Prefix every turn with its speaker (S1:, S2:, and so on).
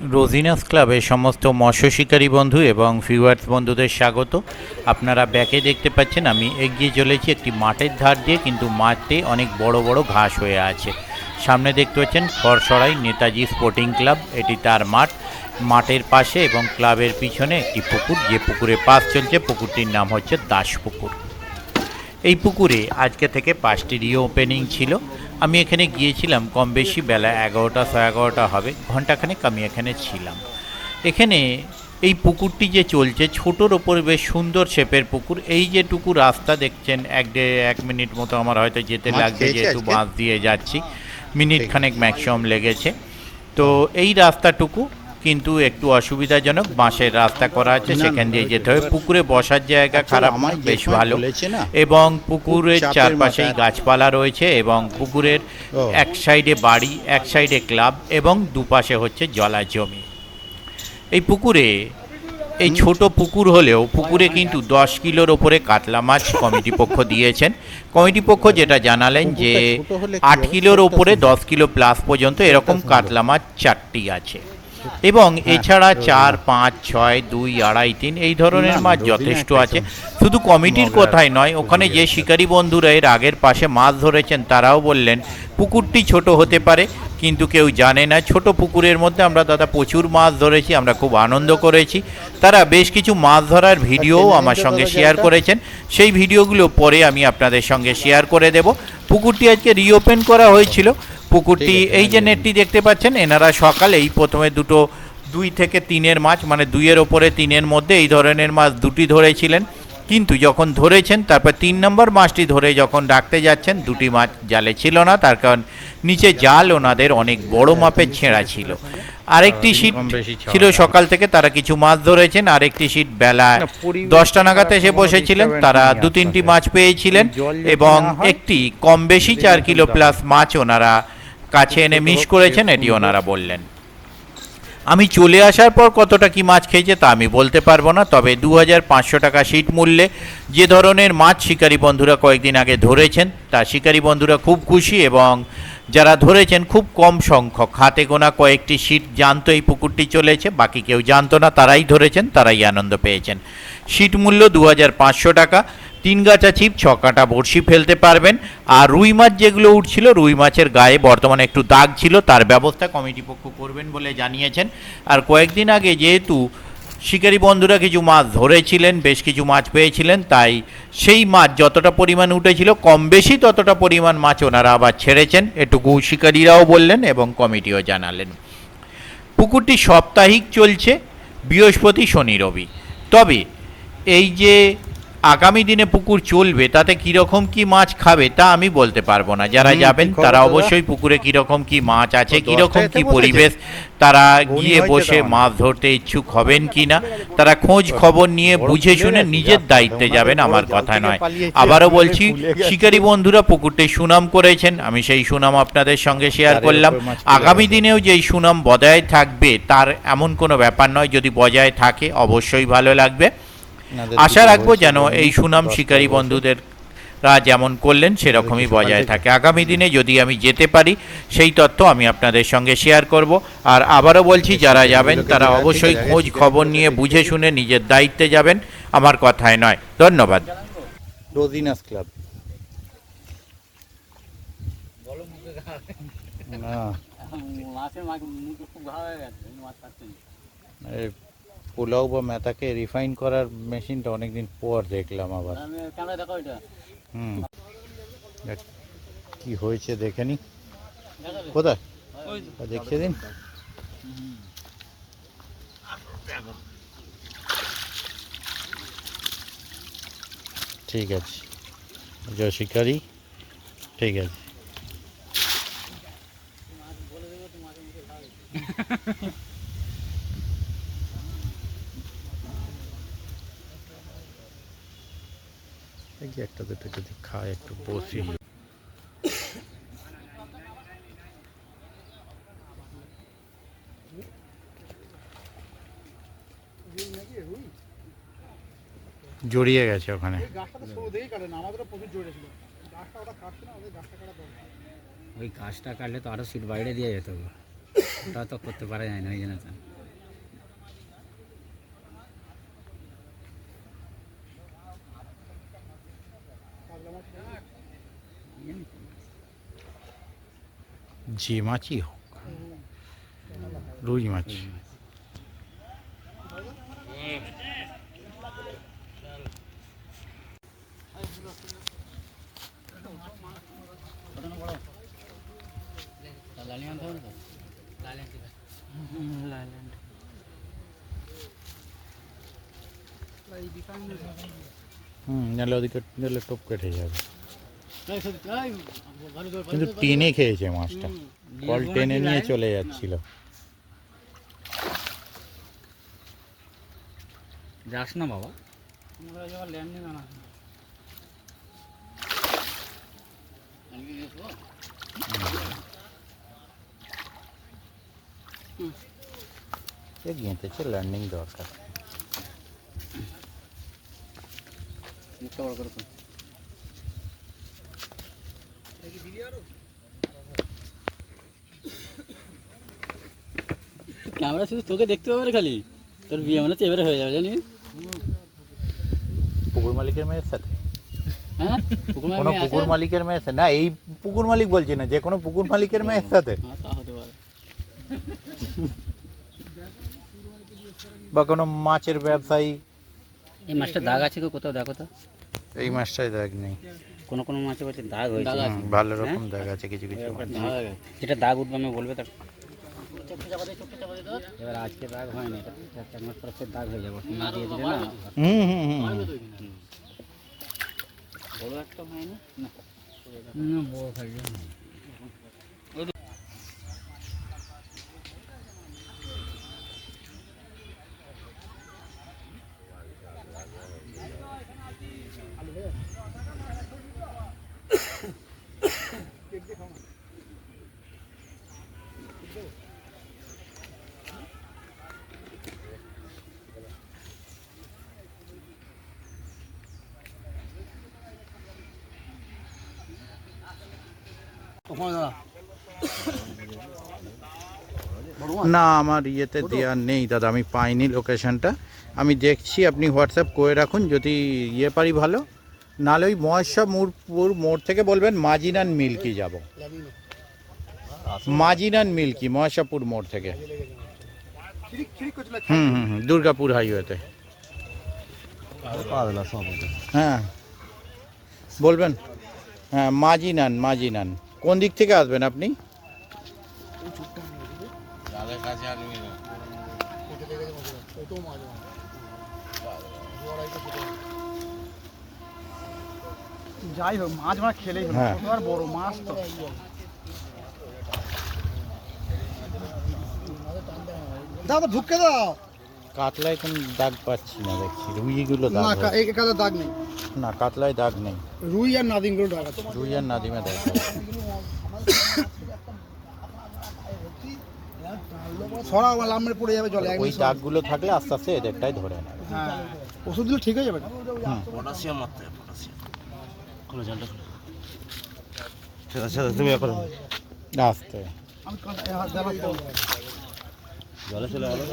S1: রোজিনাস ক্লাবে সমস্ত মৎস্য শিকারী বন্ধু এবং ভিউয়ার্স বন্ধুদের স্বাগত। আপনারা ব্যাকে দেখতে পাচ্ছেন আমি এগিয়ে চলেছি একটি মাঠের ধার দিয়ে, কিন্তু মাঠে অনেক বড় বড় ঘাস হয়ে আছে। সামনে দেখতে পাচ্ছেন খড়সড়াই নেতাজি স্পোর্টিং ক্লাব, এটি তার মাঠ। মাঠের পাশে এবং ক্লাবের পিছনে একটি পুকুর, যে পুকুরে পাস চলছে, পুকুরটির নাম হচ্ছে দাস পুকুর। এই পুকুরে আজকে থেকে 5টি রিওপেনিং ছিল। আমি এখানে গিয়েছিলাম কম বেশি বেলা 11টা 11:30 হবে, ঘন্টাখানেক আমি এখানে ছিলাম। এখানে এই পুকুরটি যে চলছে ছোটোর ওপরে বেশ সুন্দর শেপের পুকুর। এই যেটুকু রাস্তা দেখছেন 1 মিনিট মতো আমার হয়তো যেতে লাগবে, যেহেতু বাঁশ দিয়ে যাচ্ছি, মিনিট খানেক ম্যাক্সিমাম লেগেছে। তো এই রাস্তাটুকু কিন্তু একটু অসুবিধাজনক, বাঁশের রাস্তা করা আছে, সেখান দিয়ে যেতে হবে। পুকুরে বসার জায়গা খারাপ না, বেশ ভালো, এবং পুকুরের চারপাশেই গাছপালা রয়েছে, এবং পুকুরের এক সাইডে বাড়ি, এক সাইডে ক্লাব, এবং দুপাশে হচ্ছে জলাজমি। এই পুকুরে, এই ছোট পুকুর হলেও পুকুরে কিন্তু 10 কিলোর ওপরে কাতলা মাছ কমিটি পক্ষ দিয়েছেন। কমিটি পক্ষ যেটা জানালেন যে 8 কিলোর ওপরে 10 কিলো প্লাস পর্যন্ত এরকম কাতলা মাছ 4টি আছে, এবং এছাড়া 4, 5, 6, 2, 2.5, 3 এই ধরনের মাছ যথেষ্ট আছে। শুধু কমিটির কথাই নয়, ওখানে যে শিকারী বন্ধুরা এর আগের পাশে মাছ ধরেছেন তারাও বললেন পুকুরটি ছোট হতে পারে, কিন্তু কেউ জানে না ছোট পুকুরের মধ্যে আমরা দাদা প্রচুর মাছ ধরেছি, আমরা খুব আনন্দ করেছি। তারা বেশ কিছু মাছ ধরার ভিডিও আমার সঙ্গে শেয়ার করেছেন, সেই ভিডিওগুলো পরে আমি আপনাদের সঙ্গে শেয়ার করে দেব। পুকুরটি আজকে রিওপেন করা হয়েছিল। পুকুরটি, এই যে নেটটি দেখতে পাচ্ছেন, এনারা সকালেই প্রথমে 2 থেকে 3 মাছ, মানে 2-এর ওপরে 3-এর মধ্যে এই ধরনের মাছ 2টি ধরেছিলেন, কিন্তু যখন ধরেছেন তারপর 3 নম্বর মাছটি ধরে যখন রাখতে যাচ্ছেন 2টি মাছ জালে ছিল না, তার কারণ নিচে জাল ওনাদের অনেক বড় মাপের ছেঁড়া ছিল। আরেকটি শীট ছিল সকাল থেকে, তারা কিছু মাছ ধরেছেন। আরেকটি শীট বেলা 10টা নাগাদ এসে বসেছিলেন, তারা 2-3টি মাছ পেয়েছিলেন, এবং একটি কম বেশি 4 কিলো প্লাস মাছ ওনারা কাছে এনে মিস করেছেন, এটি ওনারা বললেন। আমি চলে আসার পর কতটা কি মাছ খেয়েছে তা আমি বলতে পারবো না, তবে 2500 টাকা শীট মূল্যে যে ধরনের মাছ শিকারী বন্ধুরা কয়েকদিন আগে ধরেছেন তা শিকারী বন্ধুরা খুব খুশি, এবং যারা ধরেছেন খুব কম সংখ্যক, হাতে গোনা কয়েকটি শীট জানতো এই পুকুরটি চলেছে, বাকি কেউ জানতো না, তারাই ধরেছেন, তারাই আনন্দ পেয়েছেন। শীট মূল্য 2500 টাকা। 3 গাছা ছিপ, 6 কাটা বড়শি ফেলতে পারবেন। আর রুই মাছ যেগুলো উঠছিল, রুই মাছের গায়ে বর্তমানে একটু দাগ ছিল, তার ব্যবস্থা কমিটি পক্ষ করবেন বলে জানিয়েছেন। আর কয়েকদিন আগে যেহেতু শিকারী বন্ধুরা কিছু মাছ ধরেছিলেন, বেশ কিছু মাছ পেয়েছিলেন, তাই সেই মাছ যতটা পরিমাণ উঠেছিল কম বেশি ততটা পরিমাণ মাছ ওনারা আবার ছেড়েছেন, এটুকু শিকারীরাও বললেন এবং কমিটিও জানালেন। পুকুরটি সাপ্তাহিক চলছে, বৃহস্পতি, শনি, রবি। তবে এই যে আগামী দিনে পুকুর চলবে তাতে কীরকম কি মাছ খাবে তা আমি বলতে পারবো না। যারা যাবেন তারা অবশ্যই পুকুরে কীরকম কি মাছ আছে, কীরকম কি পরিবেশ, তারা গিয়ে বসে মাছ ধরতে ইচ্ছুক হবেন কি না, তারা খোঁজ খবর নিয়ে বুঝে শুনে নিজের দায়িত্বে যাবেন, আমার কথা নয়। আবারও বলছি, শিকারী বন্ধুরা পুকুরটি সুনাম করেছেন, আমি সেই সুনাম আপনাদের সঙ্গে শেয়ার করলাম। আগামী দিনেও যেই সুনাম বজায় থাকবে তার এমন কোনো ব্যাপার নয়, যদি বজায় থাকে অবশ্যই ভালো লাগবে। আশা রাখবো যেন এই সুনাম শিকারী বন্ধুদেররা যেমন করলেন সেরকমই বজায় থাকে। আগামী দিনে যদি আমি যেতে পারি সেই তথ্য আমি আপনাদের সঙ্গে শেয়ার করব। আর আবারও বলছি, যারা যাবেন তারা অবশ্যই খোঁজ খবর নিয়ে বুঝে শুনে নিজের দায়িত্বে যাবেন, আমার কথায় নয়। ধন্যবাদ।
S2: রোজিনাস ক্লাব। পোলাও বা মেথাকে রিফাইন করার মেশিনটা অনেকদিন পর দেখলাম আবার। কি হয়েছে দেখে নি, কোথায় দেখিয়ে দিন। ঠিক আছে, জয় শিকারি, ঠিক আছে। দেখি একটা দুটো যদি খায়, একটু বসি। জড়িয়ে গেছে ওখানে।
S3: ওই গাছটা কাটলে তো আরো সিট বাইরে দিয়ে যেত, ওটা তো করতে পারা যায় না, ওই জন্য
S2: যে মাছই হোক, রুই মাছ। নাহলে ওদিকে নাহলে টোপ কেটে যাবে। কিন্তু টেনে খেয়েছে মাছটা, কল টেনে নিয়ে চলে যাচ্ছিল।
S3: যাস না বাবা,
S2: গেঁথেছে, লার্নিং দরকার।
S3: ক্যামেরা শুধু তোকে দেখতে পাবে খালি, তোর বিয়ে মানে এবারে হয়ে যাবে জানিস।
S2: পুকুর মালিকের মেয়ের সাথে?
S3: হ্যাঁ,
S2: কোনো পুকুর মালিকের মেয়ের সাথে না, এই পুকুর মালিক বলছি না, যে কোনো পুকুর মালিকের মেয়ের সাথে
S3: তা হতে পারে।
S2: বা কোনো মাছের ব্যবসায়ী।
S3: এই মাছটা দাগ আছে গো, কোথাও দেখো তো।
S2: এই মাছটাই দাগ নেই,
S3: কোনো কোনো মাছে বলছে দাগ হয়েছে।
S2: ভালো রকম দাগ আছে কিছু কিছু মাছ।
S3: যেটা দাগ উঠবে আমি বলবে তার। এবার আজকে দাগ হয় না, এটা 4 মাস পর দাগ হয়ে যাবে, না দিয়ে দিলে না। বড় একটা হয় না, না বড় খাই না।
S2: না, আমার ইয়েতে দেওয়া নেই দাদা, আমি পাইনি লোকেশনটা। আমি দেখছি, আপনি হোয়াটসঅ্যাপ করে রাখুন, যদি ইয়ে পারি ভালো, নাহলে ওই মহেশ্বরপুর মোড় থেকে বলবেন মাজিনান মিল্কি যাব। মাজিনান মিল্কি মহেশ্বরপুর মোড় থেকে। দুর্গাপুর হাইওয়েতে। হ্যাঁ বলবেন, হ্যাঁ মাজিনান। কোন দিক থেকে আসবেন আপনি?
S4: যাই হোক, মাছ মানে খেলেই হলো,
S2: হ্যাঁ।
S4: আর বড় মাছ তো। দাদা ঢুকে দাও।
S2: কাতলায় কোন দাগ পাচ্ছি না, দেখছি রুইগুলো দাগ
S4: না,
S2: হয়েছে।
S4: এখানে দাগ নেই।
S2: না, কাতলায় দাগ নেই,
S4: রুই আর নাদিনগুলো দাগ আছে।
S2: রুই আর নাদিমে দাগ আছে।
S4: ছড়া বা লাম্বের পড়ে যাবে জলে।
S2: ওই দাগগুলো থাকলে আস্তে আস্তে এদেরটাই ধরে নেবে।
S4: হ্যাঁ, ওষুধ দিলে ঠিক হয়ে যাবে।
S3: পটাশিয়াম মারতে হবে, পটাশিয়াম। খোলো জলটা খোলো।
S2: তুমি এখন আস্তে
S4: আমি হাত জ্বালাবো।
S3: জলে চলে গেল।